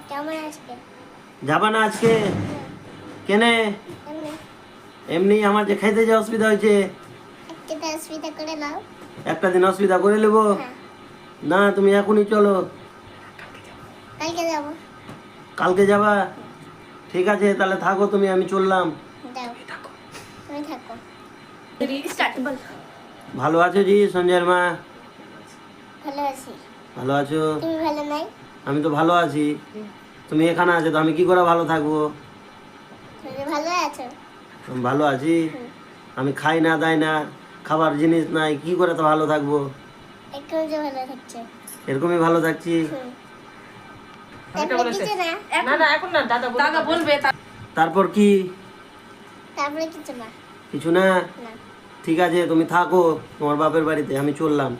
কেমন আজকে? যাবা না আজকে? কেনে? এমনি এমনি আমার যে খাইতে যে অসুবিধা হয়েছে, একটা অসুবিধা করে নাও। একটা দিন অসুবিধা করে নেবো। হ্যাঁ, না তুমি এখনই চলো। কালকে যাবো। কালকে যাবা? ঠিক আছে তাহলে থাকো তুমি, আমি চললাম। যাও, তুমি থাকো। ভালো আছো জি সঞ্জয়ের মা? ভালো আছি। ভালো আছো? তুমি ভালো নাই? আমি তো ভালো আছি। তুমি এখানে আছো তো আমি কি করে ভালো থাকবো? তুমি ভালো আছো? আমি ভালো আছি। হুম। আমি খাই না দাই না, খাবার জিনিস নাই, কি করে তো ভালো থাকবো? একদম যে ভালো থাকছে। এরকমই ভালো থাকছি। হুম। তারপরে কিছু না। না না এখন না, দাদা বলবে। তারপর কি? তারপরে কিছু না। কিছু না? না। ঠিক আছে তুমি থাকো তোমার বাপের বাড়িতে, আমি চললাম।